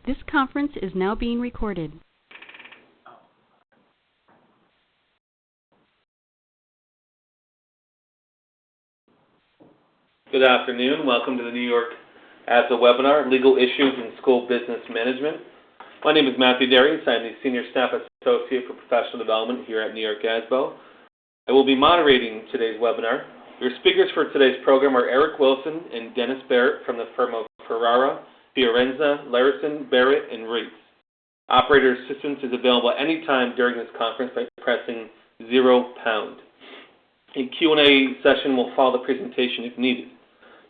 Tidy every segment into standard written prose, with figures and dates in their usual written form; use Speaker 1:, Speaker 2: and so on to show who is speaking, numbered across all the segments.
Speaker 1: This conference is now being recorded.
Speaker 2: Good afternoon. Welcome to the New York ASA webinar, Legal Issues in School Business Management. My name is Matthew Darius. I'm the Senior Staff Associate for Professional Development here at New York ASBO. I will be moderating today's webinar. Your speakers for today's program are Eric Wilson and Dennis Barrett from the firm of Ferrara, Fiorenza, Larison, Barrett, and Reitz. Operator assistance is available anytime during this conference by pressing £0. A Q&A session will follow the presentation if needed.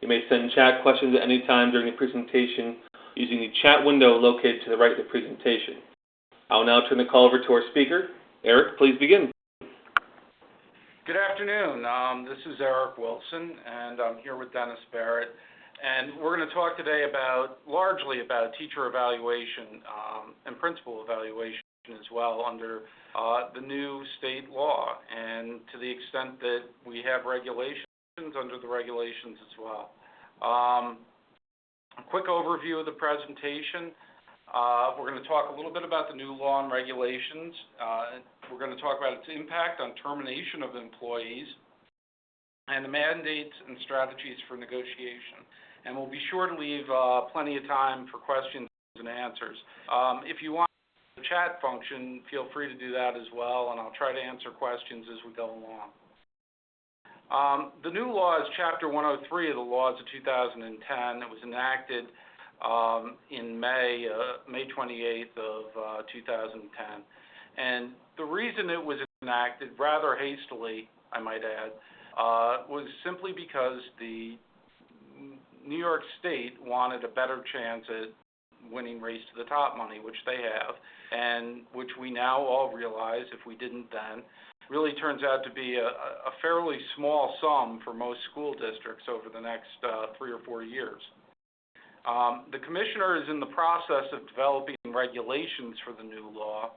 Speaker 2: You may send chat questions at any time during the presentation using the chat window located to the right of the presentation. I will now turn the call over to our speaker. Eric, please begin.
Speaker 3: Good afternoon. This is Eric Wilson, and I'm here with Dennis Barrett. And we're going to talk today largely about teacher evaluation and principal evaluation as well under the new state law, and to the extent that we have regulations under the regulations as well. A quick overview of the presentation. We're going to talk a little bit about the new law and regulations. We're going to talk about its impact on termination of employees and the mandates and strategies for negotiation. And we'll be sure to leave plenty of time for questions and answers. If you want the chat function, feel free to do that as well, and I'll try to answer questions as we go along. The new law is Chapter 103 of the Laws of 2010. It was enacted in May 28th of 2010. And the reason it was enacted rather hastily, I might add, was simply because the New York State wanted a better chance at winning Race to the Top money, which they have, and which we now all realize, if we didn't then, really turns out to be a fairly small sum for most school districts over the next 3 or 4 years. The Commissioner is in the process of developing regulations for the new law.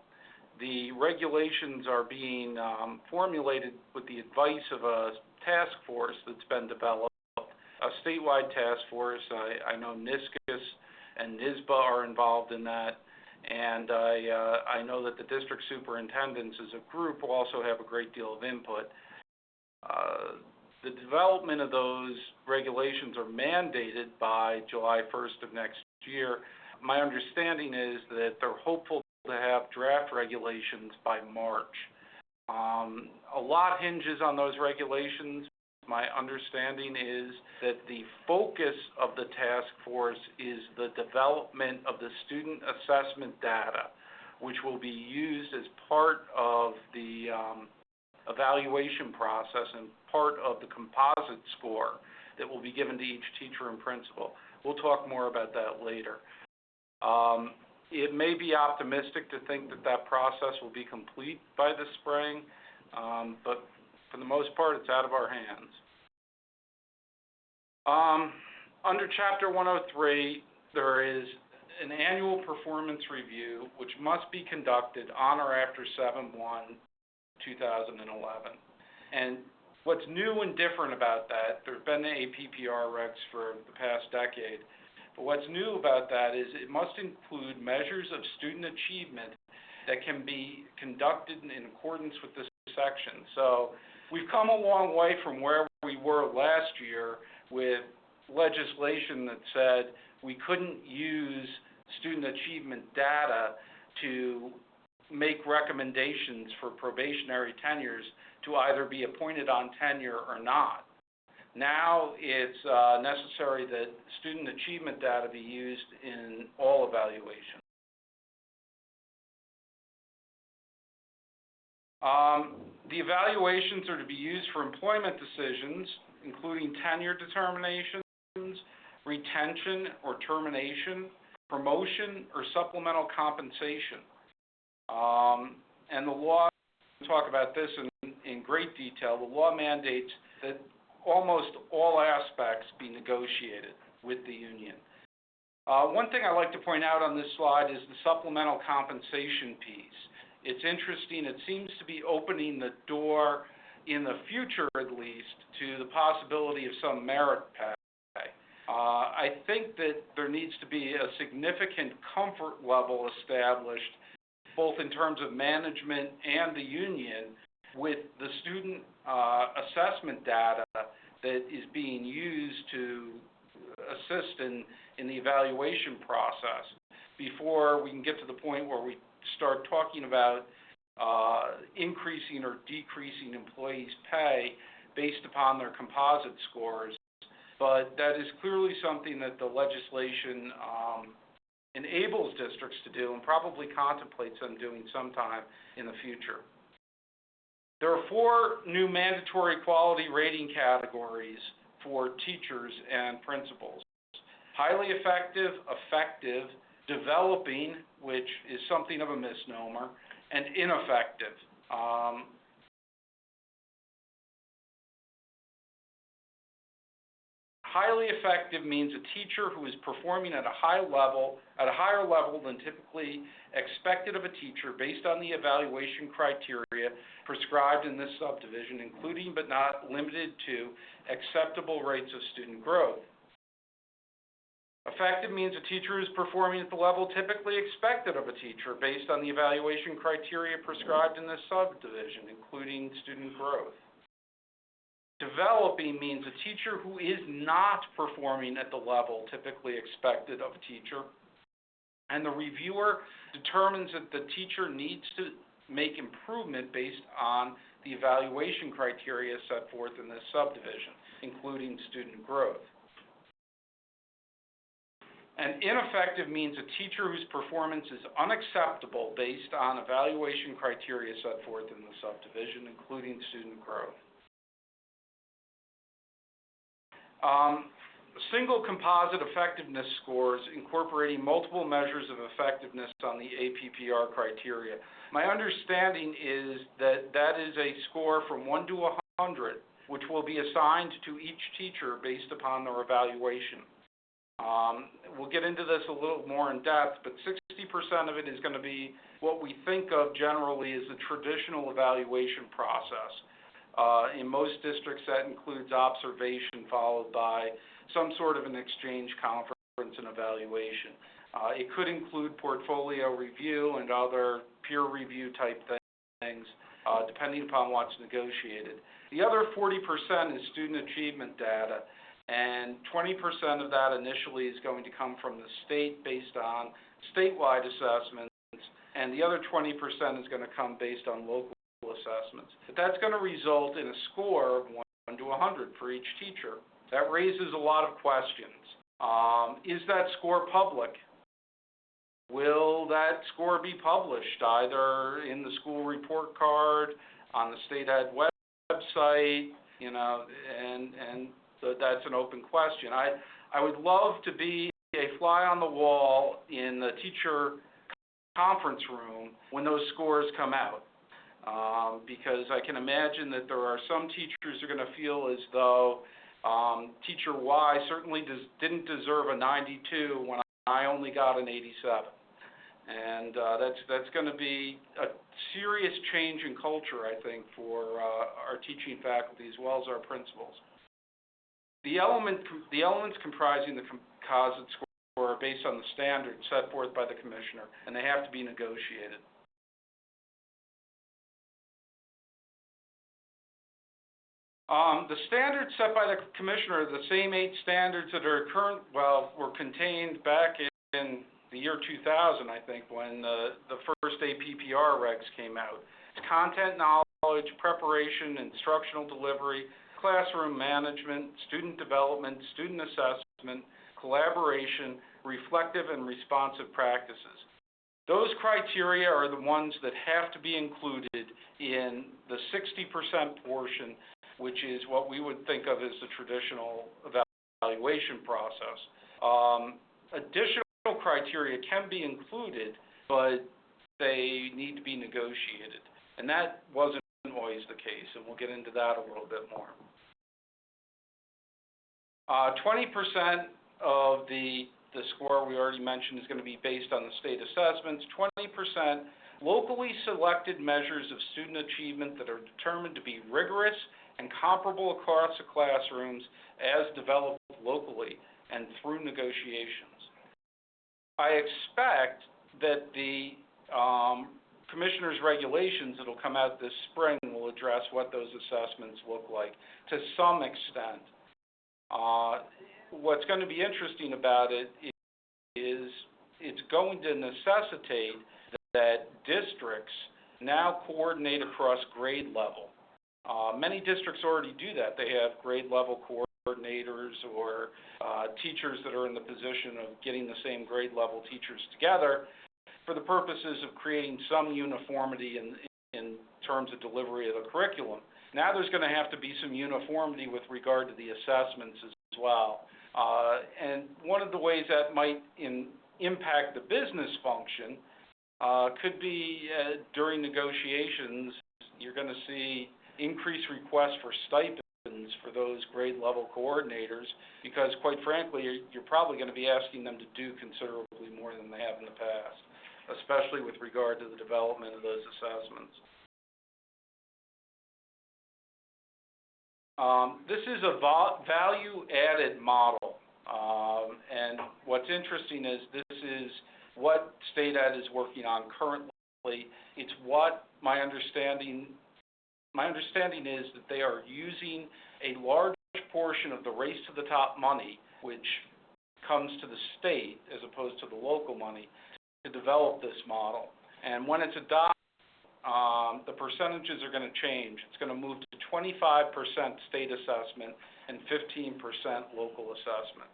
Speaker 3: The regulations are being formulated with the advice of a task force that's been developed, a statewide task force. I know NISCUS and NISBA are involved in that, and I know that the district superintendents as a group will also have a great deal of input. The development of those regulations are mandated by July 1st of next year. My understanding is that they're hopeful to have draft regulations by March. A lot hinges on those regulations. My understanding is that the focus of the task force is the development of the student assessment data, which will be used as part of the evaluation process and part of the composite score that will be given to each teacher and principal. We'll talk more about that later. It may be optimistic to think that that process will be complete by the spring, but for the most part, it's out of our hands. Under Chapter 103, there is an annual performance review which must be conducted on or after 7/1/2011. And what's new and different about that, there have been APPR regs for the past decade, but what's new about that is it must include measures of student achievement that can be conducted in accordance with this section. So we've come a long way from where we were last year with legislation that said we couldn't use student achievement data to make recommendations for probationary tenures to either be appointed on tenure or not. Now it's necessary that student achievement data be used in all evaluations. The evaluations are to be used for employment decisions, including tenure determinations, retention or termination, promotion, or supplemental compensation. And the law, we'll talk about this in great detail, the law mandates that almost all aspects be negotiated with the union. One thing I like to point out on this slide is the supplemental compensation piece. It's interesting. It seems to be opening the door in the future, at least, to the possibility of some merit pay. I think that there needs to be a significant comfort level established, both in terms of management and the union, with the student assessment data that is being used to assist in the evaluation process before we can get to the point where we start talking about increasing or decreasing employees' pay based upon their composite scores. But that is clearly something that the legislation enables districts to do and probably contemplates them doing sometime in the future. There are 4 new mandatory quality rating categories for teachers and principals: highly effective, effective, developing, which is something of a misnomer, and ineffective. Highly effective means a teacher who is performing at a higher level than typically expected of a teacher based on the evaluation criteria prescribed in this subdivision, including but not limited to acceptable rates of student growth. Effective means a teacher who is performing at the level typically expected of a teacher based on the evaluation criteria prescribed in this subdivision, including student growth. Developing means a teacher who is not performing at the level typically expected of a teacher, and the reviewer determines that the teacher needs to make improvement based on the evaluation criteria set forth in this subdivision, including student growth. And ineffective means a teacher whose performance is unacceptable based on evaluation criteria set forth in the subdivision, including student growth. Single composite effectiveness scores incorporating multiple measures of effectiveness on the APPR criteria. My understanding is that that is a score from 1 to 100, which will be assigned to each teacher based upon their evaluation. We'll get into this a little more in depth, but 60% of it is going to be what we think of generally as the traditional evaluation process. In most districts, that includes observation followed by some sort of an exchange conference and evaluation. It could include portfolio review and other peer review type things, depending upon what's negotiated. The other 40% is student achievement data, and 20% of that initially is going to come from the state based on statewide assessments, and the other 20% is going to come based on local assessments. But that's going to result in a score of 1 to 100 for each teacher. That raises a lot of questions. Is that score public? Will that score be published either in the school report card, on the state ed website, and so that's an open question. I would love to be a fly on the wall in the teacher conference room when those scores come out. Because I can imagine that there are some teachers who are going to feel as though teacher Y certainly didn't deserve a 92 when I only got an 87. And that's going to be a serious change in culture, I think, for our teaching faculty as well as our principals. The elements comprising the composite score are based on the standards set forth by the commissioner, and they have to be negotiated. The standards set by the commissioner are the same 8 standards that are were contained back in the year 2000, I think, when the first APPR regs came out. It's content knowledge, preparation, instructional delivery, classroom management, student development, student assessment, collaboration, reflective and responsive practices. Those criteria are the ones that have to be included in the 60% portion, which is what we would think of as the traditional evaluation process. Additional criteria can be included, but they need to be negotiated. And that wasn't always the case, and we'll get into that a little bit more. 20% of the score we already mentioned is going to be based on the state assessments. 20% locally selected measures of student achievement that are determined to be rigorous and comparable across the classrooms as developed locally. and through negotiations. I expect that the Commissioner's regulations that will come out this spring will address what those assessments look like to some extent. What's going to be interesting about it is it's going to necessitate that districts now coordinate across grade level. Many districts already do that. They have grade level coordinators or teachers that are in the position of getting the same grade level teachers together for the purposes of creating some uniformity in terms of delivery of the curriculum. Now there's going to have to be some uniformity with regard to the assessments as well. And one of the ways that might impact the business function could be during negotiations, you're going to see increased requests for stipends for those grade level coordinators because, quite frankly, you're probably going to be asking them to do considerably more than they have in the past, especially with regard to the development of those assessments. This is a value-added model, and what's interesting is this is what State Ed is working on currently. It's what my understanding is that they are using a large portion of the race to the top money, which comes to the state as opposed to the local money, to develop this model. And when it's adopted, the percentages are going to change. It's going to move to 25% state assessment and 15% local assessment.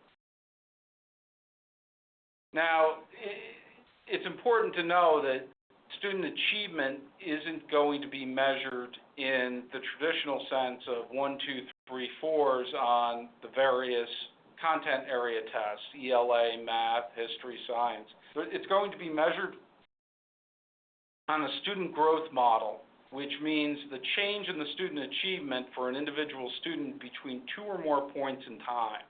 Speaker 3: Now, it's important to know that student achievement isn't going to be measured in the traditional sense of 1, 2, 3, 4s on the various content area tests, ELA, math, history, science. It's going to be measured on a student growth model, which means the change in the student achievement for an individual student between 2 or more points in time.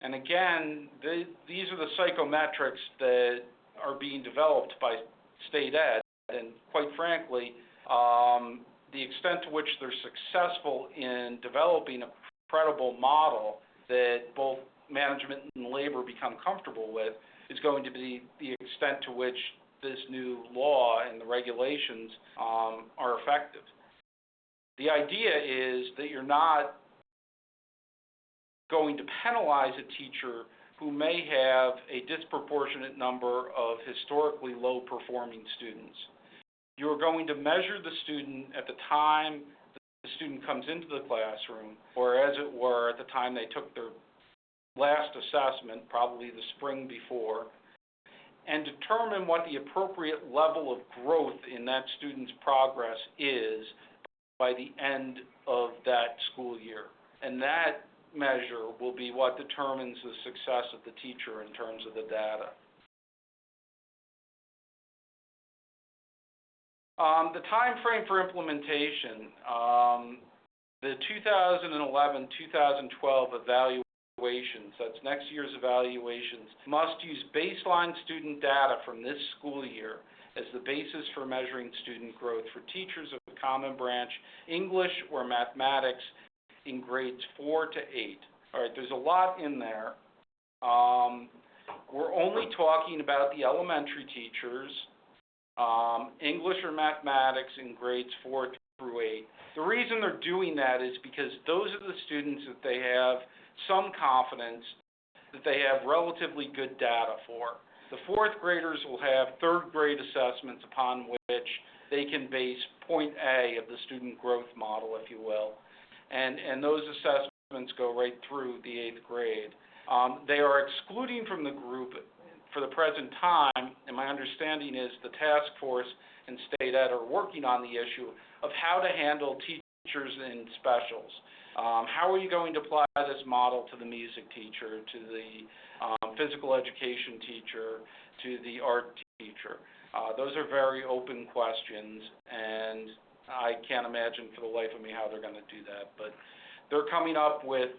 Speaker 3: And again, these are the psychometrics that are being developed by State Ed, and quite frankly, the extent to which they're successful in developing a credible model that both management and labor become comfortable with is going to be the extent to which this new law and the regulations are effective. The idea is that you're not going to penalize a teacher who may have a disproportionate number of historically low-performing students. You're going to measure the student at the time the student comes into the classroom, or as it were, at the time they took their last assessment, probably the spring before, and determine what the appropriate level of growth in that student's progress is by the end of that school year. And that measure will be what determines the success of the teacher in terms of the data. The time frame for implementation, the 2011-2012 evaluations, that's next year's evaluations, must use baseline student data from this school year as the basis for measuring student growth for teachers of Common Branch English or Mathematics in grades 4 to 8. All right, there's a lot in there. We're only talking about the elementary teachers, English or Mathematics in grades 4 through 8. The reason they're doing that is because those are the students that they have some confidence that they have relatively good data for. The 4th graders will have 3rd grade assessments upon which they can base point A of the student growth model, if you will. And those assessments go right through the 8th grade. They are excluding from the group for the present time, and my understanding is the task force and State Ed are working on the issue of how to handle teachers in specials. How are you going to apply this model to the music teacher, to the physical education teacher, to the art teacher? Those are very open questions, and I can't imagine for the life of me how they're going to do that. But they're coming up with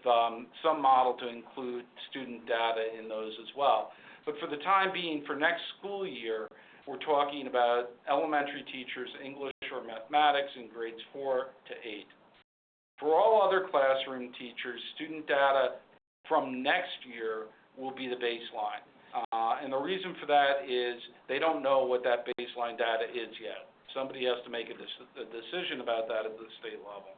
Speaker 3: some model to include student data in those as well. But for the time being, for next school year, we're talking about elementary teachers, English or Mathematics in grades 4 to 8. For all other classroom teachers, student data from next year will be the baseline. And the reason for that is they don't know what that baseline data is yet. Somebody has to make a decision about that at the state level.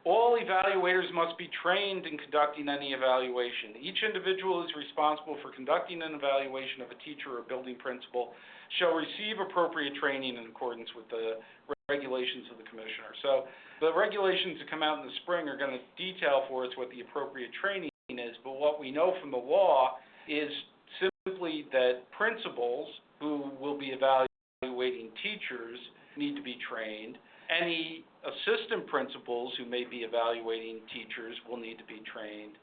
Speaker 3: All evaluators must be trained in conducting any evaluation. Each individual is responsible for conducting an evaluation of a teacher or building principal, shall receive appropriate training in accordance with the regulations of the commissioner. So the regulations that come out in the spring are going to detail for us what the appropriate training is, but what we know from the law is simply that principals who will be evaluating teachers need to be trained. Any assistant principals who may be evaluating teachers will need to be trained.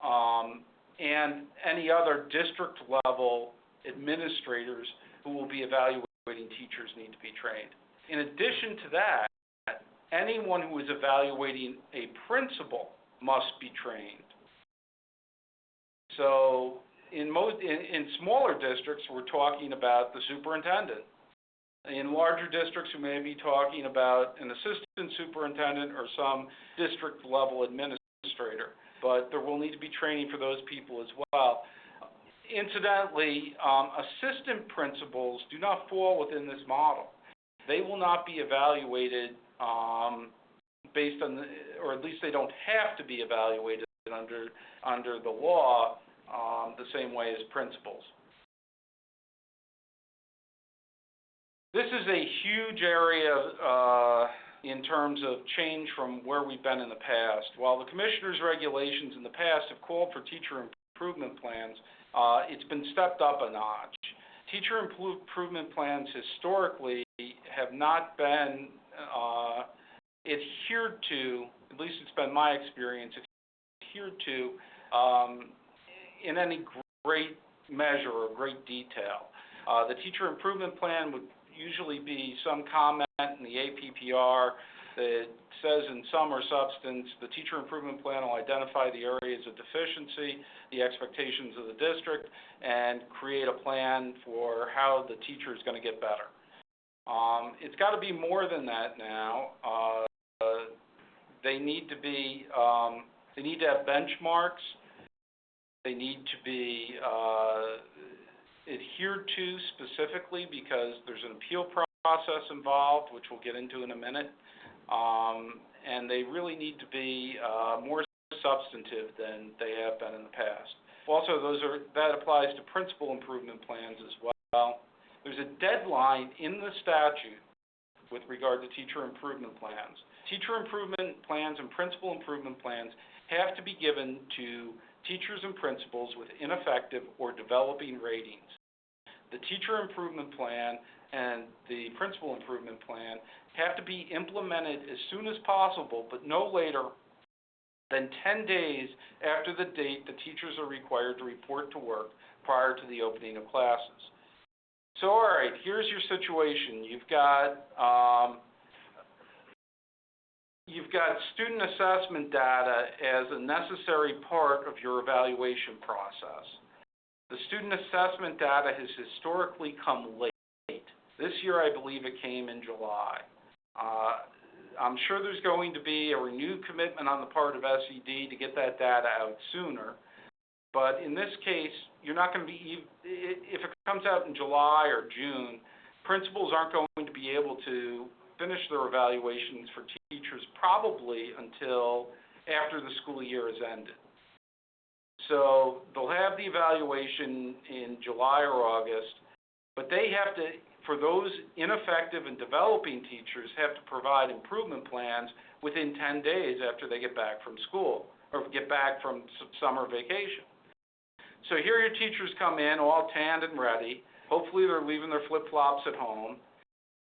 Speaker 3: And any other district level administrators who will be evaluating teachers need to be trained. In addition to that, anyone who is evaluating a principal must be trained. So in smaller districts, we're talking about the superintendent. In larger districts, we may be talking about an assistant superintendent or some district level administrator, but there will need to be training for those people as well. Incidentally, assistant principals do not fall within this model. They will not be evaluated based on, or at least they don't have to be evaluated under the law the same way as principals. This is a huge area in terms of change from where we've been in the past. While the commissioner's regulations in the past have called for teacher improvement plans, it's been stepped up a notch. Teacher improvement plans historically have not been adhered to, at least it's been my experience, adhered to in any great measure or great detail. The teacher improvement plan would usually be some comment in the APPR that says in sum or substance, the teacher improvement plan will identify the areas of deficiency, the expectations of the district, and create a plan for how the teacher is going to get better. It's got to be more than that now. They need to be, they need to have benchmarks. They need to be adhered to specifically because there's an appeal process involved, which we'll get into in a minute, and they really need to be more substantive than they have been in the past. Also, that applies to principal improvement plans as well. There's a deadline in the statute with regard to teacher improvement plans. Teacher improvement plans and principal improvement plans have to be given to teachers and principals with ineffective or developing ratings. The teacher improvement plan and the principal improvement plan have to be implemented as soon as possible, but no later than 10 days after the date the teachers are required to report to work prior to the opening of classes. So, all right, here's your situation. You've got student assessment data as a necessary part of your evaluation process. The student assessment data has historically come late. This year, I believe it came in July. I'm sure there's going to be a renewed commitment on the part of SED to get that data out sooner. But in this case, you're not going to be, if it comes out in July or June, principals aren't going to be able to finish their evaluations for teachers probably until after the school year has ended. So they'll have the evaluation in July or August, but they have to, for those ineffective and developing teachers, have to provide improvement plans within 10 days after they get back from school or get back from summer vacation. So here your teachers come in all tanned and ready. Hopefully they're leaving their flip-flops at home.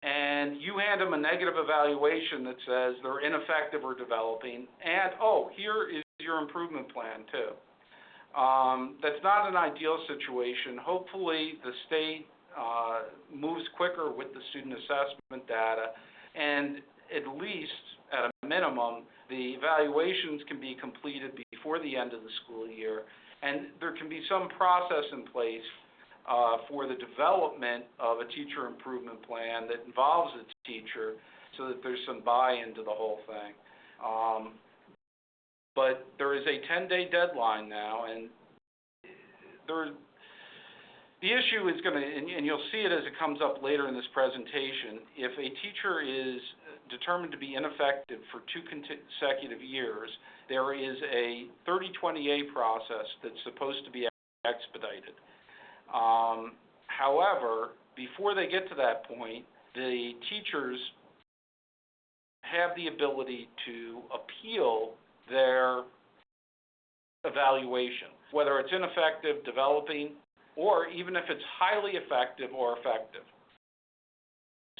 Speaker 3: And you hand them a negative evaluation that says they're ineffective or developing, and, oh, here is your improvement plan, too. That's not an ideal situation. Hopefully, the state moves quicker with the student assessment data, and at least, at a minimum, the evaluations can be completed before the end of the school year, and there can be some process in place for the development of a teacher improvement plan that involves the teacher so that there's some buy-in to the whole thing. but there is a 10-day deadline now, and the issue is going to, and you'll see it as it comes up later in this presentation, if a teacher is determined to be ineffective for 2 consecutive years, there is a 3020A process that's supposed to be expedited. However, before they get to that point, the teachers have the ability to appeal their evaluation, whether it's ineffective, developing, or even if it's highly effective or effective.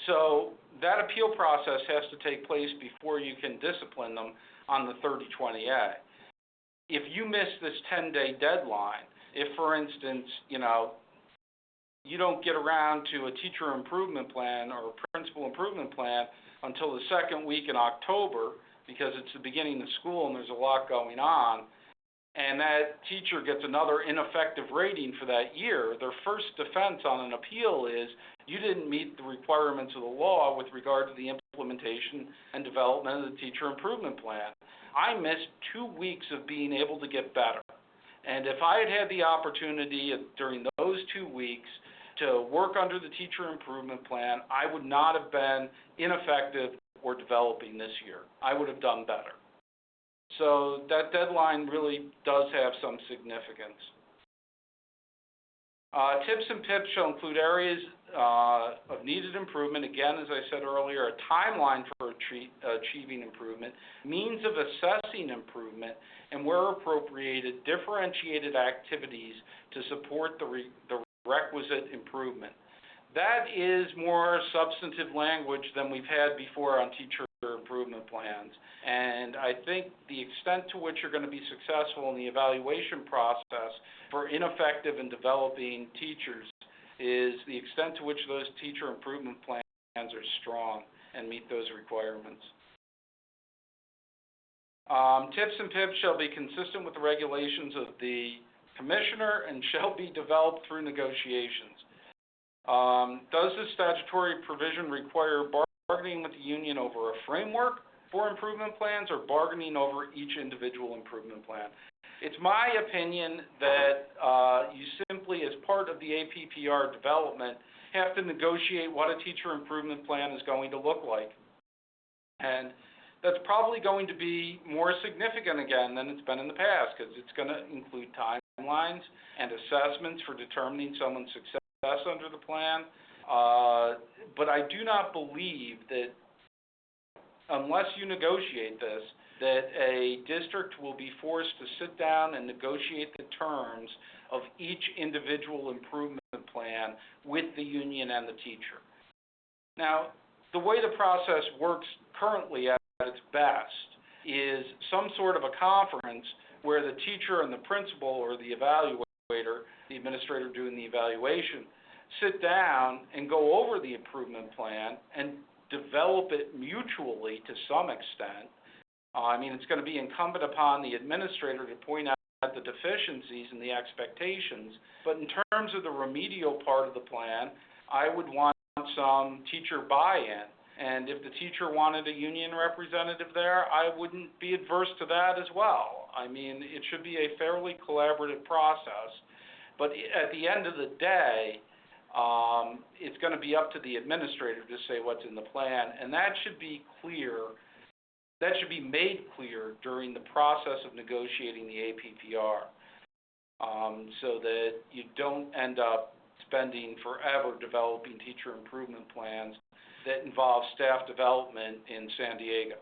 Speaker 3: So that appeal process has to take place before you can discipline them on the 3020A. If you miss this 10-day deadline, if, for instance, you don't get around to a teacher improvement plan or a principal improvement plan until the second week in October, because it's the beginning of school and there's a lot going on, and that teacher gets another ineffective rating for that year, their first defense on an appeal is you didn't meet the requirements of the law with regard to the implementation and development of the teacher improvement plan. I missed 2 weeks of being able to get better. And if I had had the opportunity during those 2 weeks to work under the teacher improvement plan, I would not have been ineffective or developing this year. I would have done better. So that deadline really does have some significance. Tips and PIPs shall include areas of needed improvement. Again, as I said earlier, a timeline for achieving improvement, means of assessing improvement, and where appropriated, differentiated activities to support the requisite improvement. That is more substantive language than we've had before on teacher improvement plans. And I think the extent to which you're going to be successful in the evaluation process for ineffective and developing teachers is the extent to which those teacher improvement plans are strong and meet those requirements. Tips and PIPs shall be consistent with the regulations of the Commissioner and shall be developed through negotiations. Does this statutory provision require bargaining with the union over a framework for improvement plans or bargaining over each individual improvement plan? It's my opinion that you simply, as part of the APPR development, have to negotiate what a teacher improvement plan is going to look like. And that's probably going to be more significant again than it's been in the past, because it's going to include timelines and assessments for determining someone's success under the plan. But I do not believe that unless you negotiate this, that a district will be forced to sit down and negotiate the terms of each individual improvement plan with the union and the teacher. Now, the way the process works currently at its best is some sort of a conference where the teacher and the principal or the evaluator, the administrator doing the evaluation, sit down and go over the improvement plan and develop it mutually to some extent. It's going to be incumbent upon the administrator to point out the deficiencies and the expectations, but in terms of the remedial part of the plan, I would want some teacher buy-in. And if the teacher wanted a union representative there, I wouldn't be adverse to that as well. It should be a fairly collaborative process, but at the end of the day, it's going to be up to the administrator to say what's in the plan, and that should be clear. That should be made clear during the process of negotiating the APPR, so that you don't end up spending forever developing teacher improvement plans that involve staff development in San Diego.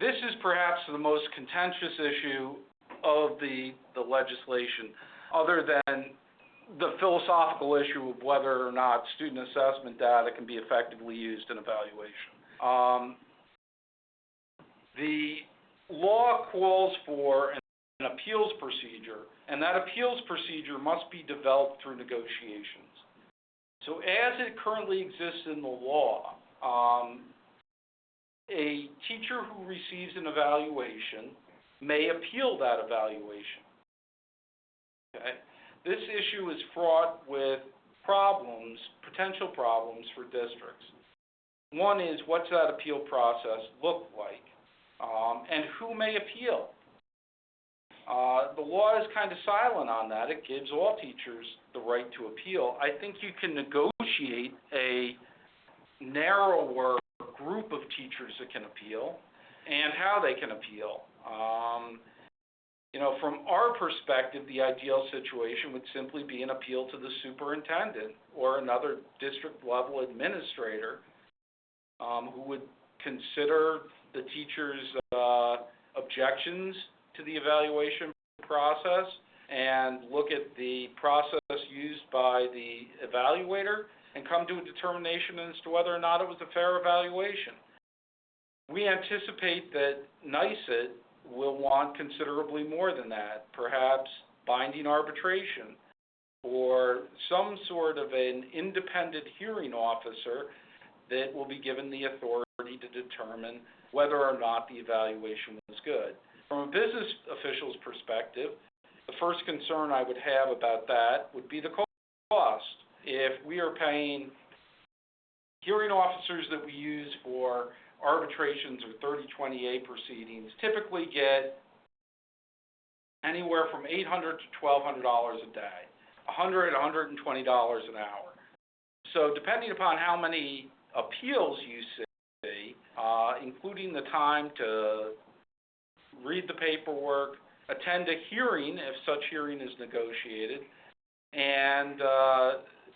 Speaker 3: This is perhaps the most contentious issue of the legislation, other than the philosophical issue of whether or not student assessment data can be effectively used in evaluation. The law calls for an appeals procedure, and that appeals procedure must be developed through negotiations. So as it currently exists in the law, a teacher who receives an evaluation may appeal that evaluation. Okay? This issue is fraught with problems, potential problems for districts. One is, what's that appeal process look like? And who may appeal? The law is kind of silent on that. It gives all teachers the right to appeal. I think you can negotiate a narrower group of teachers that can appeal and how they can appeal. From our perspective, the ideal situation would simply be an appeal to the superintendent or another district-level administrator who would consider the teacher's objections to the evaluation process and look at the process used by the evaluator and come to a determination as to whether or not it was a fair evaluation. We anticipate that NYSET will want considerably more than that, perhaps binding arbitration or some sort of an independent hearing officer that will be given the authority to determine whether or not the evaluation was good. From a business official's perspective, the first concern I would have about that would be the cost. If we are paying hearing officers that we use for arbitrations or 3020A proceedings typically get anywhere from $800 to $1,200 a day, $100, $120 an hour. So depending upon how many appeals you see, including the time to read the paperwork, attend a hearing if such hearing is negotiated, and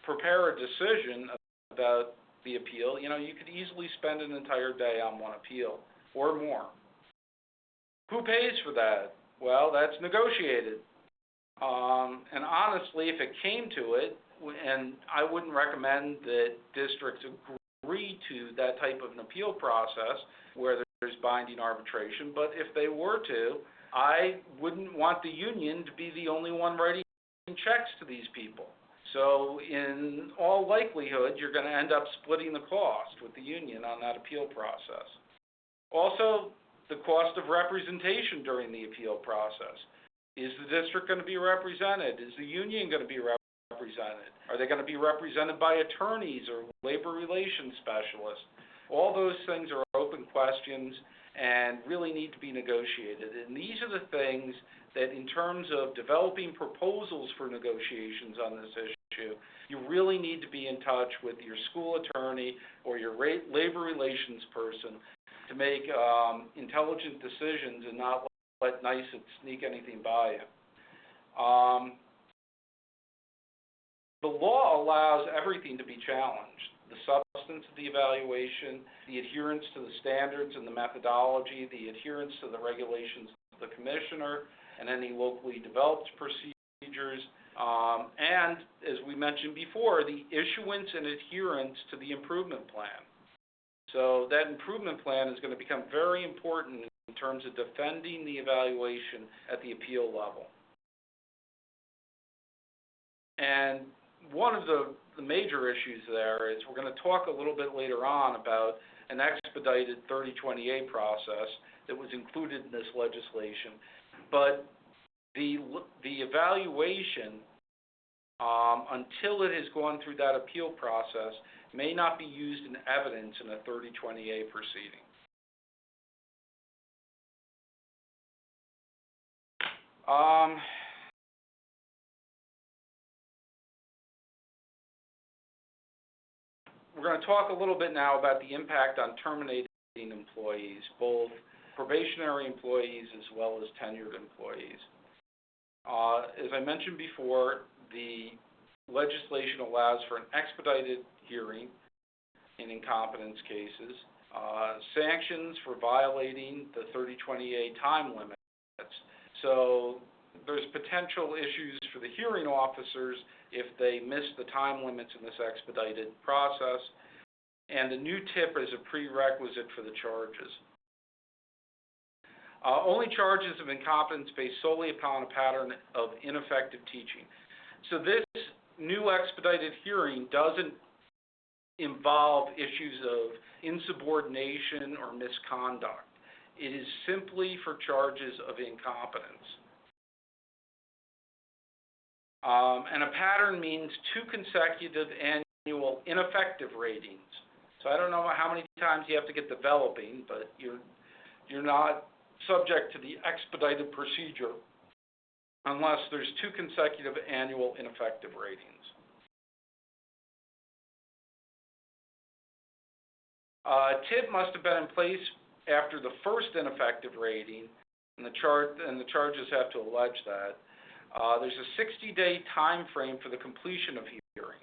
Speaker 3: prepare a decision about the appeal, you could easily spend an entire day on one appeal or more. Who pays for that? Well, that's negotiated. And honestly, if it came to it, and I wouldn't recommend that districts agree to that type of an appeal process where there's binding arbitration, but if they were to, I wouldn't want the union to be the only one writing checks to these people. So in all likelihood, you're going to end up splitting the cost with the union on that appeal process. Also, the cost of representation during the appeal process. Is the district going to be represented? Is the union going to be represented? Are they going to be represented by attorneys or labor relations specialists? All those things are open questions and really need to be negotiated. And these are the things that in terms of developing proposals for negotiations on this issue, you really need to be in touch with your school attorney or your labor relations person to make intelligent decisions and not let NYSET sneak anything by you. The law allows everything to be challenged. The substance of the evaluation, the adherence to the standards and the methodology, the adherence to the regulations of the commissioner, and any locally developed procedures, and, as we mentioned before, the issuance and adherence to the improvement plan. So that improvement plan is going to become very important in terms of defending the evaluation at the appeal level. And one of the major issues there is we're going to talk a little bit later on about an expedited 3020A process that was included in this legislation. But the evaluation, until it has gone through that appeal process, may not be used in evidence in a 3020A proceeding. We're going to talk a little bit now about the impact on terminating employees, both probationary employees as well as tenured employees. As I mentioned before, the legislation allows for an expedited hearing in incompetence cases, sanctions for violating the 3020A time limits. So there's potential issues for the hearing officers if they miss the time limits in this expedited process, and the new tip is a prerequisite for the charges. Only charges of incompetence based solely upon a pattern of ineffective teaching. So this new expedited hearing doesn't involve issues of insubordination or misconduct. It is simply for charges of incompetence. And a pattern means 2 consecutive annual ineffective ratings. So I don't know how many times you have to get developing, but you're not subject to the expedited procedure unless there's 2 consecutive annual ineffective ratings. TIB must have been in place after the first ineffective rating, and the charges have to allege that. There's a 60-day time frame for the completion of hearings.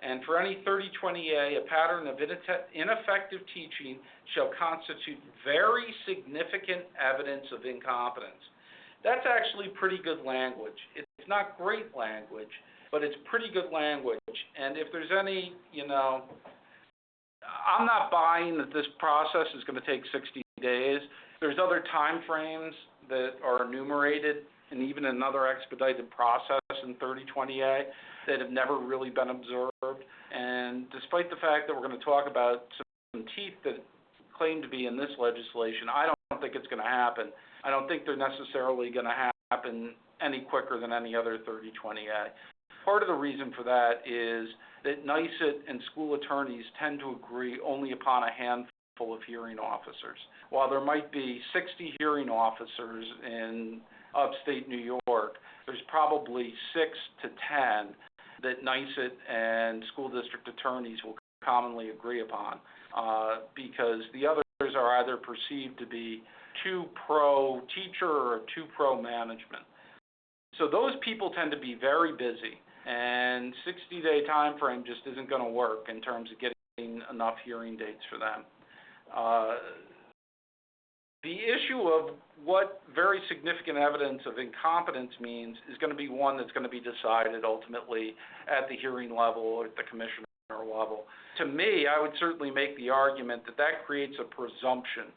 Speaker 3: And for any 3020A, a pattern of ineffective teaching shall constitute very significant evidence of incompetence. That's actually pretty good language. It's not great language, but it's pretty good language. And if there's any, I'm not buying that this process is going to take 60 days. There's other time frames that are enumerated and even another expedited process in 3020A that have never really been observed. And despite the fact that we're going to talk about some teeth that claim to be in this legislation, I don't think it's going to happen. I don't think they're necessarily going to happen any quicker than any other 3020A. Part of the reason for that is that NYSET and school attorneys tend to agree only upon a handful of hearing officers. While there might be 60 hearing officers in upstate New York, there's probably 6 to 10 that NYSET and school district attorneys will commonly agree upon, because the others are either perceived to be too pro-teacher or too pro-management. So those people tend to be very busy, and 60-day time frame just isn't going to work in terms of getting enough hearing dates for them. The issue of what very significant evidence of incompetence means is going to be one that's going to be decided ultimately at the hearing level or at the commissioner level. To me, I would certainly make the argument that that creates a presumption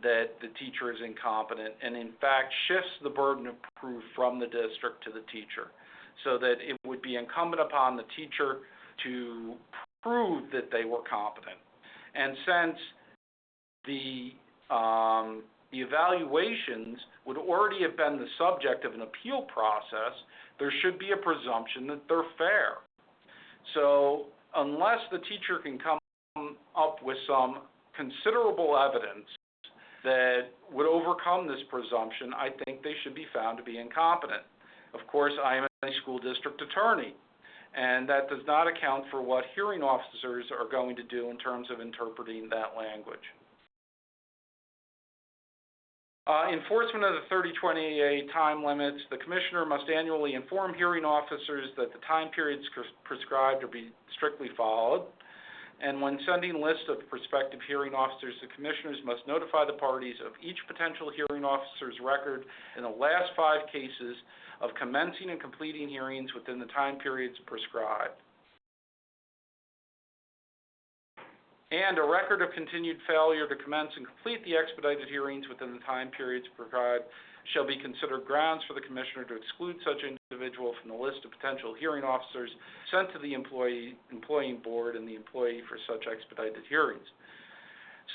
Speaker 3: that the teacher is incompetent and in fact shifts the burden of proof from the district to the teacher, so that it would be incumbent upon the teacher to prove that they were competent. And since the evaluations would already have been the subject of an appeal process, there should be a presumption that they're fair. So unless the teacher can come up with some considerable evidence that would overcome this presumption, I think they should be found to be incompetent. Of course, I am a school district attorney, and that does not account for what hearing officers are going to do in terms of interpreting that language. Enforcement of the 3020A time limits. The commissioner must annually inform hearing officers that the time periods prescribed are be strictly followed. And when sending lists of prospective hearing officers, the commissioners must notify the parties of each potential hearing officer's record in the last 5 cases of commencing and completing hearings within the time periods prescribed. And a record of continued failure to commence and complete the expedited hearings within the time periods prescribed shall be considered grounds for the commissioner to exclude such individual from the list of potential hearing officers sent to the employing board and the employee for such expedited hearings.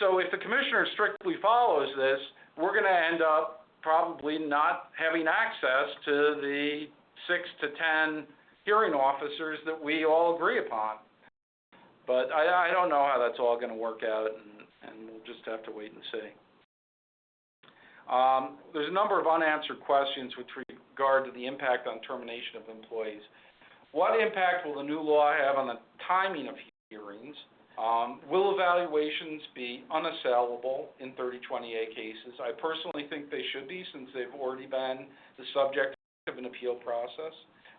Speaker 3: So if the commissioner strictly follows this, we're going to end up probably not having access to the 6 to 10 hearing officers that we all agree upon. But I don't know how that's all going to work out, and we'll just have to wait and see. There's a number of unanswered questions with regard to the impact on termination of employees. What impact will the new law have on the timing of hearings? Will evaluations be unassailable in 3020A cases? I personally think they should be, since they've already been the subject of an appeal process.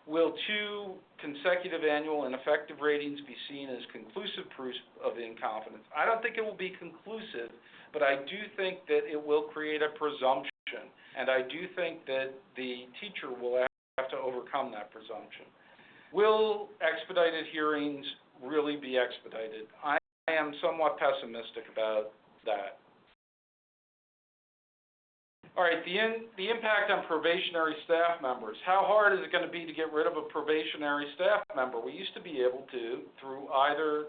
Speaker 3: Will 2 consecutive annual ineffective ratings be seen as conclusive proof of incompetence? I don't think it will be conclusive, but I do think that it will create a presumption, and I do think that the teacher will have to overcome that presumption. Will expedited hearings really be expedited? I am somewhat pessimistic about that. All right, the impact on probationary staff members. How hard is it going to be to get rid of a probationary staff member? We used to be able to, through either,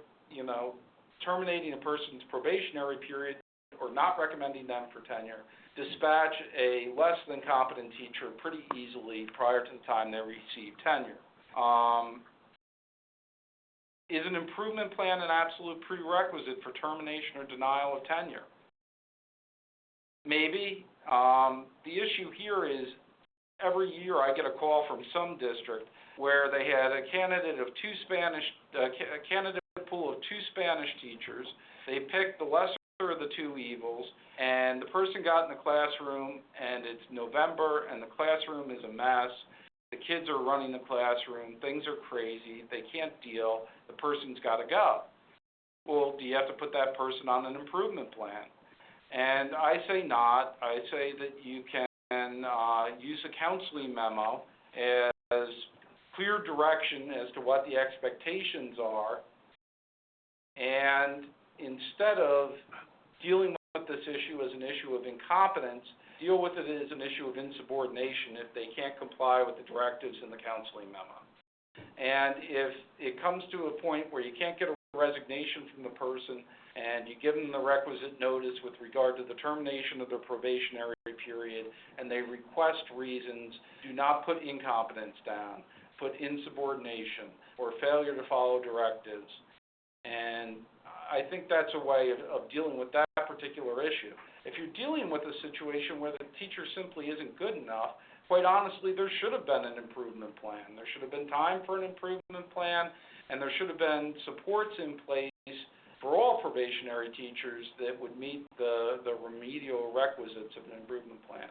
Speaker 3: terminating a person's probationary period or not recommending them for tenure, dispatch a less than competent teacher pretty easily prior to the time they receive tenure. Is an improvement plan an absolute prerequisite for termination or denial of tenure? Maybe. The issue here is every year I get a call from some district where they had a candidate pool of two Spanish teachers. They picked the lesser of the two evils, and the person got in the classroom, and it's November, and the classroom is a mess. The kids are running the classroom. Things are crazy. They can't deal. The person's got to go. Well, do you have to put that person on an improvement plan? And I say not. I say that you can use a counseling memo as clear direction as to what the expectations are, and instead of dealing with this issue as an issue of incompetence, deal with it as an issue of insubordination if they can't comply with the directives in the counseling memo. And if it comes to a point where you can't get a resignation from the person and you give them the requisite notice with regard to the termination of their probationary period and they request reasons, do not put incompetence down, put insubordination or failure to follow directives. And I think that's a way of dealing with that particular issue. If you're dealing with a situation where the teacher simply isn't good enough, quite honestly, there should have been an improvement plan. There should have been time for an improvement plan, and there should have been supports in place for all probationary teachers that would meet the remedial requisites of an improvement plan.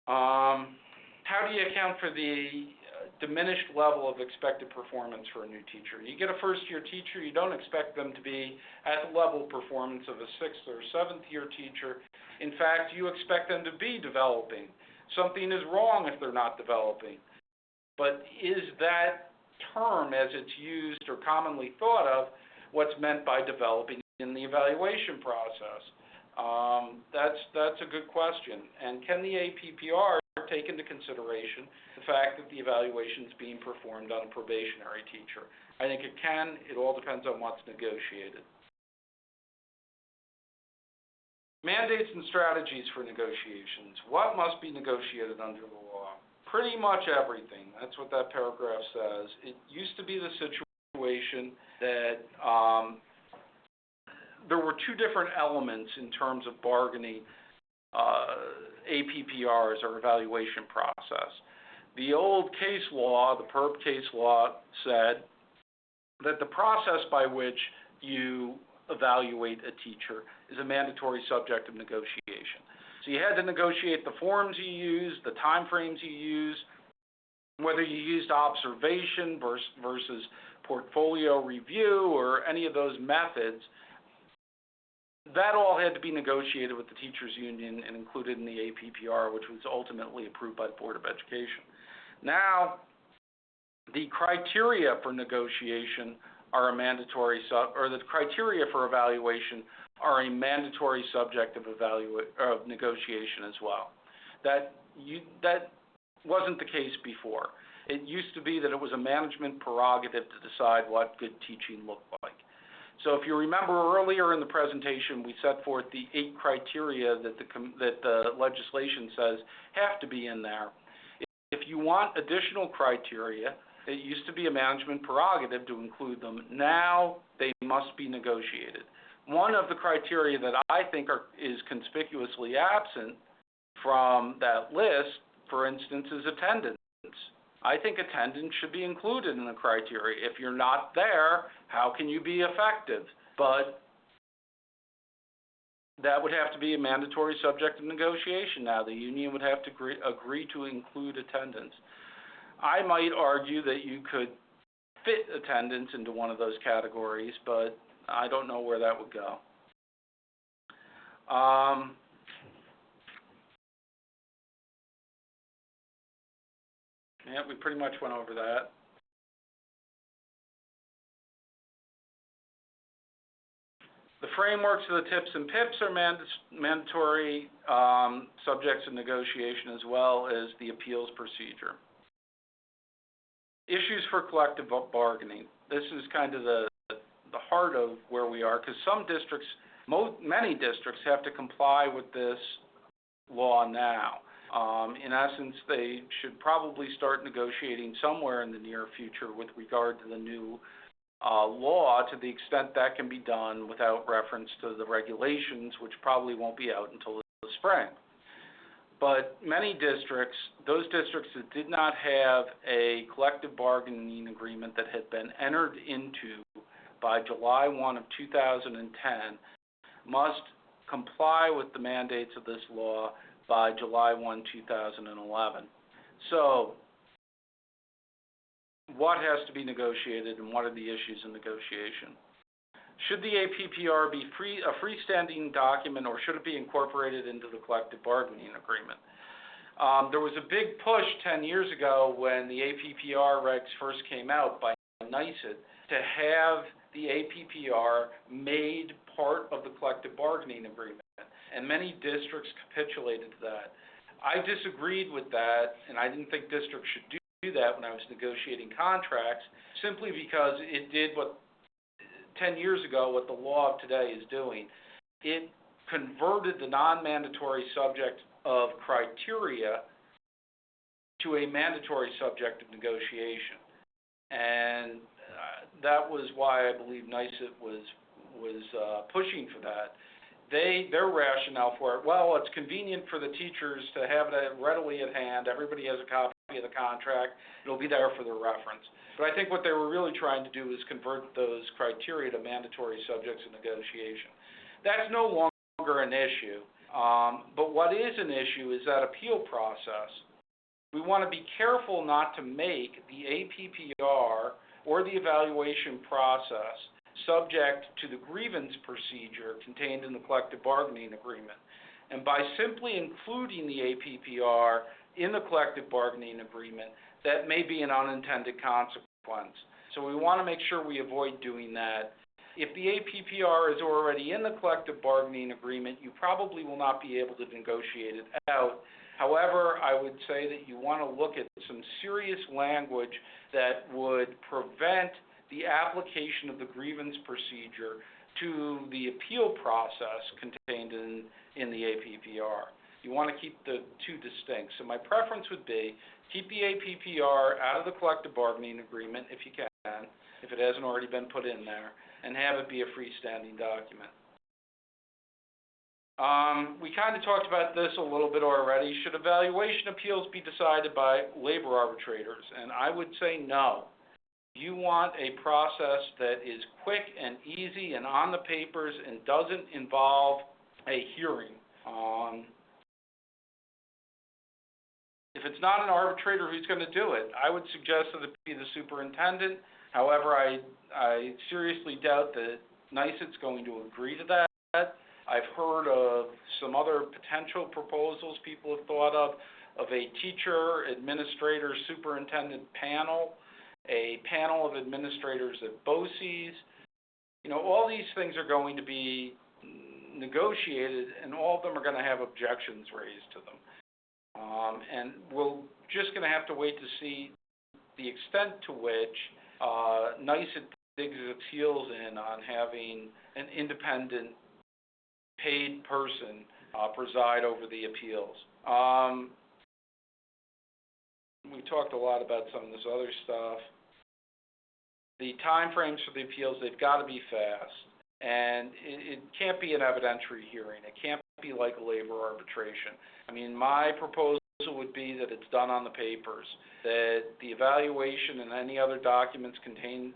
Speaker 3: How do you account for the diminished level of expected performance for a new teacher? You get a first-year teacher, you don't expect them to be at the level of performance of a sixth or seventh-year teacher. In fact, you expect them to be developing. Something is wrong if they're not developing. But is that term, as it's used or commonly thought of, what's meant by developing in the evaluation process? That's a good question. And can the APPR take into consideration the fact that the evaluation is being performed on a probationary teacher? I think it can. It all depends on what's negotiated. Mandates and strategies for negotiations. What must be negotiated under the law? Pretty much everything. That's what that paragraph says. It used to be the situation that there were two different elements in terms of bargaining APPRs, or evaluation process. The old case law, the PERB case law, said that the process by which you evaluate a teacher is a mandatory subject of negotiation. So you had to negotiate the forms you used, the time frames you used, whether you used observation versus portfolio review or any of those methods. That all had to be negotiated with the teachers union and included in the APPR, which was ultimately approved by the Board of Education. Now, the criteria for negotiation are a mandatory the criteria for evaluation are a mandatory subject of negotiation as well. That wasn't the case before. It used to be that it was a management prerogative to decide what good teaching looked like. So if you remember earlier in the presentation, we set forth the 8 criteria that the legislation says have to be in there. If you want additional criteria, it used to be a management prerogative to include them. Now they must be negotiated. One of the criteria that I think is conspicuously absent from that list, for instance, is attendance. I think attendance should be included in the criteria. If you're not there, how can you be effective? But that would have to be a mandatory subject of negotiation now. The union would have to agree to include attendance. I might argue that you could fit attendance into one of those categories, but I don't know where that would go. Yeah, we pretty much went over that. The frameworks of the TIPS and PIPs are mandatory subjects of negotiation, as well as the appeals procedure. Issues for collective bargaining. This is kind of the heart of where we are, because some districts, many districts, have to comply with this law now. In essence, they should probably start negotiating somewhere in the near future with regard to the new law, to the extent that can be done without reference to the regulations, which probably won't be out until the spring. But many districts, those districts that did not have a collective bargaining agreement that had been entered into by July 1 of 2010, must comply with the mandates of this law by July 1, 2011. So, what has to be negotiated and what are the issues in negotiation? Should the APPR be a freestanding document, or should it be incorporated into the collective bargaining agreement? There was a big push 10 years ago when the APPR regs first came out by NICET to have the APPR made part of the collective bargaining agreement, and many districts capitulated to that. I disagreed with that, and I didn't think districts should do that when I was negotiating contracts, simply because it did what 10 years ago what the law of today is doing. It converted the non-mandatory subject of criteria to a mandatory subject of negotiation. And that was why I believe NICET was pushing for that. Their rationale for it, well, it's convenient for the teachers to have it readily at hand. Everybody has a copy of the contract. It'll be there for their reference. But I think what they were really trying to do is convert those criteria to mandatory subjects of negotiation. That's no longer an issue. But what is an issue is that appeal process. We want to be careful not to make the APPR or the evaluation process subject to the grievance procedure contained in the collective bargaining agreement. And by simply including the APPR in the collective bargaining agreement, that may be an unintended consequence. So we want to make sure we avoid doing that. If the APPR is already in the collective bargaining agreement, you probably will not be able to negotiate it out. However, I would say that you want to look at some serious language that would prevent the application of the grievance procedure to the appeal process contained in the APPR. You want to keep the two distinct. So my preference would be keep the APPR out of the collective bargaining agreement if you can, if it hasn't already been put in there, and have it be a freestanding document. We kind of talked about this a little bit already. Should evaluation appeals be decided by labor arbitrators? And I would say no. You want a process that is quick and easy and on the papers and doesn't involve a hearing. If it's not an arbitrator, who's going to do it? I would suggest that it be the superintendent. However, I seriously doubt that NICET's going to agree to that. I've heard of some other potential proposals people have thought of a teacher, administrator, superintendent panel, a panel of administrators at BOCES. You know, all these things are going to be negotiated, and all of them are going to have objections raised to them. And we're just going to have to wait to see the extent to which NICET digs its heels in on having an independent paid person preside over the appeals. We talked a lot about some of this other stuff. The time frames for the appeals, they've got to be fast. And it can't be an evidentiary hearing. It can't be like a labor arbitration. I mean, my proposal would be that it's done on the papers, that the evaluation and any other documents contained,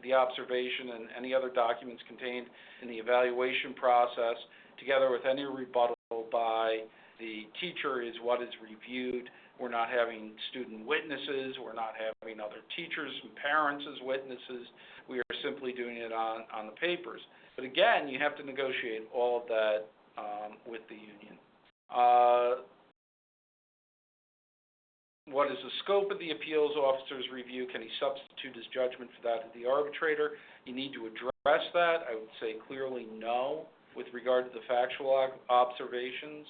Speaker 3: the observation and any other documents contained in the evaluation process, together with any rebuttal by the teacher, is what is reviewed. We're not having student witnesses. We're not having other teachers and parents as witnesses. We are simply doing it on the papers. But again, you have to negotiate all of that with the union. What is the scope of the appeals officer's review? Can he substitute his judgment for that of the arbitrator? You need to address that. I would say clearly no with regard to the factual observations.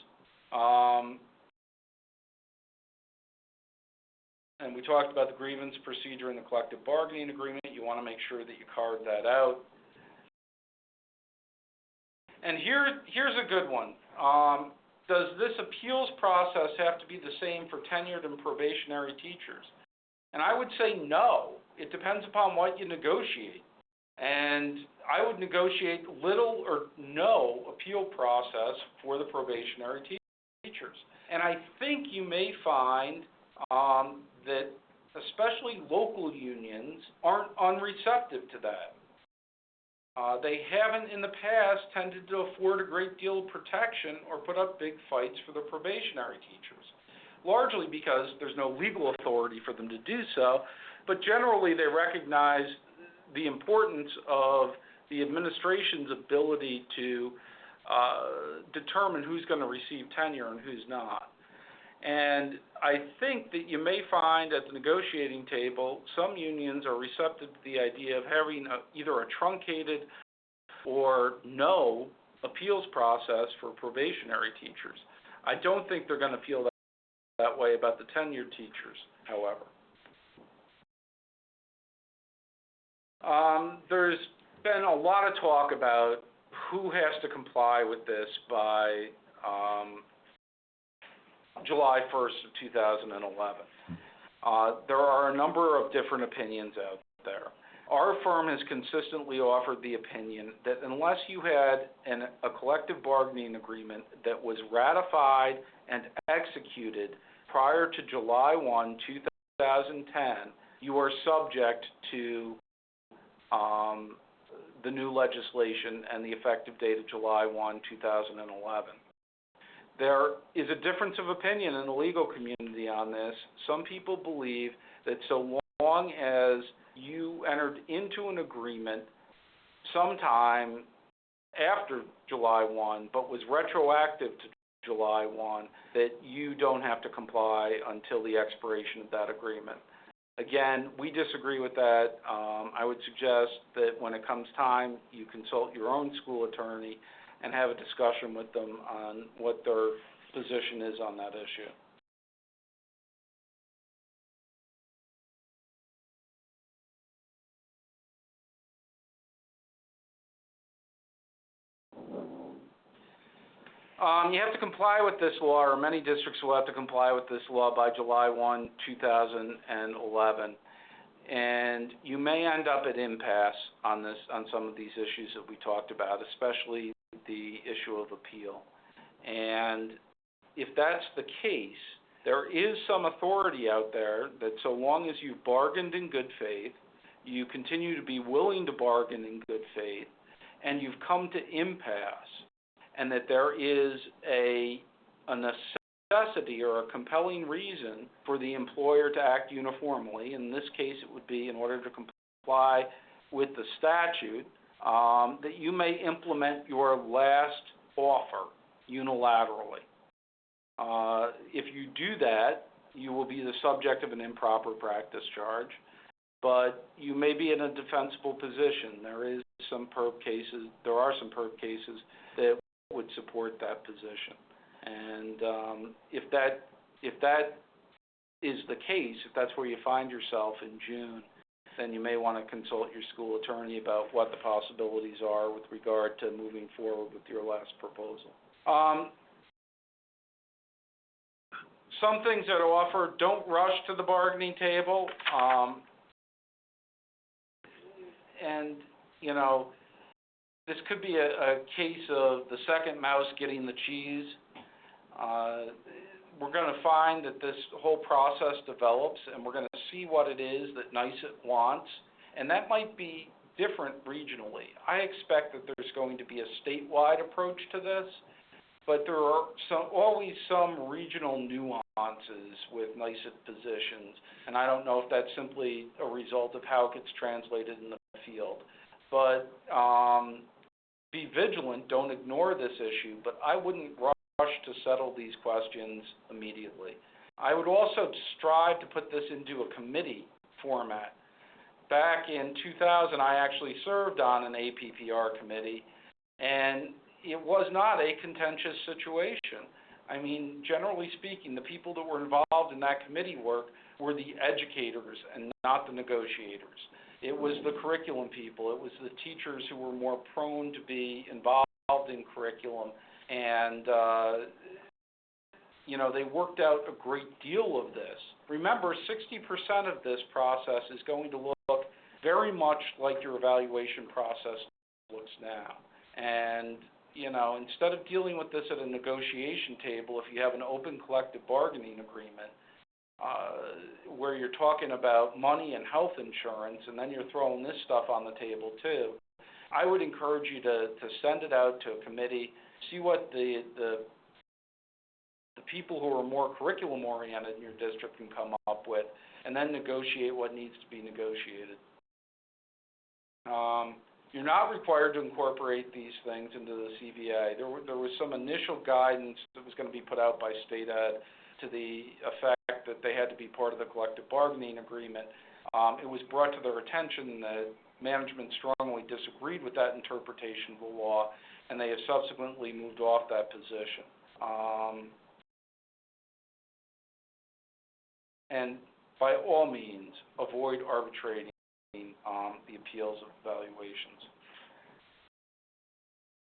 Speaker 3: And we talked about the grievance procedure in the collective bargaining agreement. You want to make sure that you carve that out. And here's a good one. does this appeals process have to be the same for tenured and probationary teachers? And I would say no. It depends upon what you negotiate. And I would negotiate little or no appeal process for the probationary teachers. And I think you may find that especially local unions aren't unreceptive to that. They haven't in the past tended to afford a great deal of protection or put up big fights for the probationary teachers, largely because there's no legal authority for them to do so, but generally they recognize the importance of the administration's ability to determine who's going to receive tenure and who's not. And I think that you may find at the negotiating table some unions are receptive to the idea of having either a truncated or no appeals process for probationary teachers. I don't think they're going to feel that way about the tenured teachers, however. There's been a lot of talk about who has to comply with this by July 1st of 2011. There are a number of different opinions out there. Our firm has consistently offered the opinion that unless you had a collective bargaining agreement that was ratified and executed prior to July 1, 2010, you are subject to the new legislation and the effective date of July 1, 2011. There is a difference of opinion in the legal community on this. Some people believe that so long as you entered into an agreement sometime after July 1, but was retroactive to July 1, that you don't have to comply until the expiration of that agreement. Again, we disagree with that. I would suggest that when it comes time, you consult your own school attorney and have a discussion with them on what their position is on that issue. You have to comply with this law, or many districts will have to comply with this law by July 1, 2011. And you may end up at impasse on some of these issues that we talked about, especially the issue of appeal. And if that's the case, there is some authority out there that so long as you've bargained in good faith, you continue to be willing to bargain in good faith, and you've come to impasse, and that there is a necessity or a compelling reason for the employer to act uniformly. In this case, it would be in order to comply with the statute, that you may implement your last offer unilaterally. If you do that, you will be the subject of an improper practice charge, but you may be in a defensible position. There are some perp cases that would support that position. And if that is the case, if that's where you find yourself in June, then you may want to consult your school attorney about what the possibilities are with regard to moving forward with your last proposal. Some things that are offered, don't rush to the bargaining table. And, you know, this could be a case of the second mouse getting the cheese. We're going to find that this whole process develops, and we're going to see what it is that NYSET wants, and that might be different regionally. I expect that there's going to be a statewide approach to this, but there are always some regional nuances with NYSET positions, and I don't know if that's simply a result of how it gets translated in the field. But be vigilant, don't ignore this issue, but I wouldn't rush to settle these questions immediately. I would also strive to put this into a committee format. Back in 2000, I actually served on an APPR committee, and it was not a contentious situation. I mean, generally speaking, the people that were involved in that committee work were the educators and not the negotiators. It was the curriculum people. It was the teachers who were more prone to be involved in curriculum and they worked out a great deal of this. Remember, 60% of this process is going to look very much like your evaluation process looks now. And, instead of dealing with this at a negotiation table, if you have an open collective bargaining agreement, where you're talking about money and health insurance, and then you're throwing this stuff on the table too, I would encourage you to send it out to a committee, see what the people who are more curriculum-oriented in your district can come up with, and then negotiate what needs to be negotiated. You're not required to incorporate these things into the CBA. There was some initial guidance that was going to be put out by State Ed to the effect that they had to be part of the collective bargaining agreement. It was brought to their attention that management strongly disagreed with that interpretation of the law, and they have subsequently moved off that position. And by all means, avoid arbitrating the appeals of evaluations.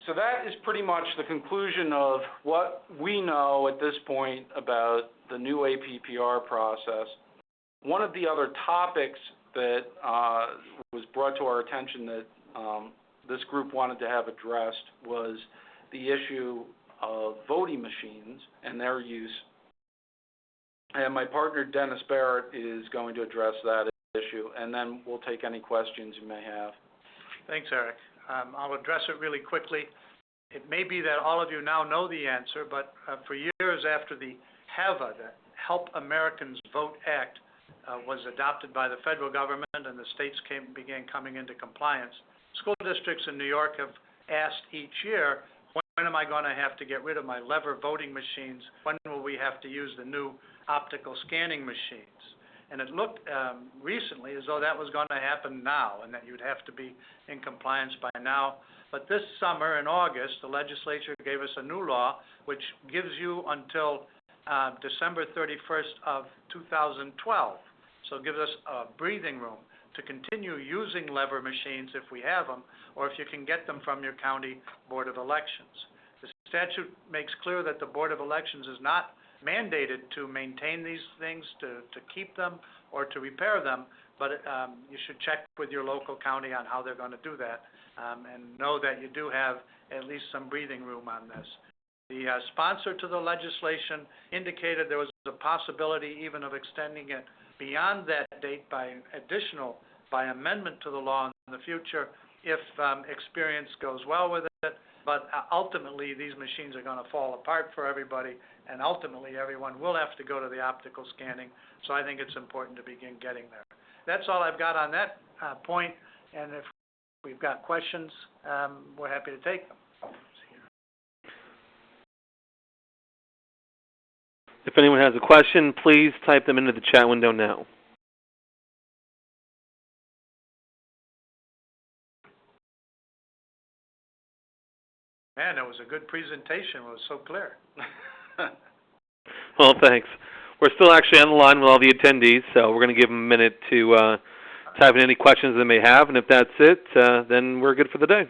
Speaker 3: So that is pretty much the conclusion of what we know at this point about the new APPR process. One of the other topics that was brought to our attention that this group wanted to have addressed was the issue of voting machines and their use. And my partner, Dennis Barrett, is going to address that issue, and then we'll take any questions you may have.
Speaker 4: Thanks, Eric. I'll address it really quickly. It may be that all of you now know the answer, but for years after the HAVA, the Help Americans Vote Act, was adopted by the federal government and the states began coming into compliance, school districts in New York have asked each year, when am I going to have to get rid of my lever voting machines? When will we have to use the new optical scanning machines? And it looked recently as though that was going to happen now and that you'd have to be in compliance by now. But this summer in August, the legislature gave us a new law which gives you until December 31st of 2012. So it gives us a breathing room to continue using lever machines if we have them, or if you can get them from your county Board of Elections. The statute makes clear that the Board of Elections is not mandated to maintain these things, to keep them, or to repair them, but you should check with your local county on how they're going to do that, and know that you do have at least some breathing room on this. The sponsor to the legislation indicated there was a possibility even of extending it beyond that date by amendment to the law in the future if experience goes well with it. But ultimately, these machines are going to fall apart for everybody, and ultimately everyone will have to go to the optical scanning. So I think it's important to begin getting there. That's all I've got on that point, and if we've got questions, we're happy to take them.
Speaker 2: If anyone has a question, please type them into the chat window now.
Speaker 4: Man, that was a good presentation. It was so clear.
Speaker 2: Well, thanks. We're still actually on the line with all the attendees, so we're going to give them a minute to type in any questions they may have, and if that's it, then we're good for the day.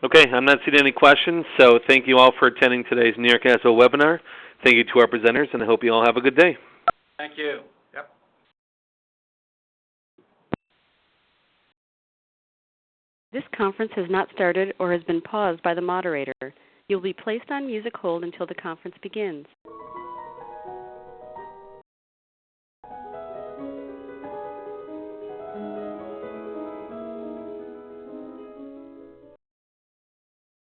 Speaker 2: Okay, I'm not seeing any questions, so thank you all for attending today's New York ASBO webinar. Thank you to our presenters, and I hope you all have a good day.
Speaker 3: Thank you.
Speaker 4: Yep.
Speaker 1: This conference has not started or has been paused by the moderator. You will be placed on music hold until the conference begins.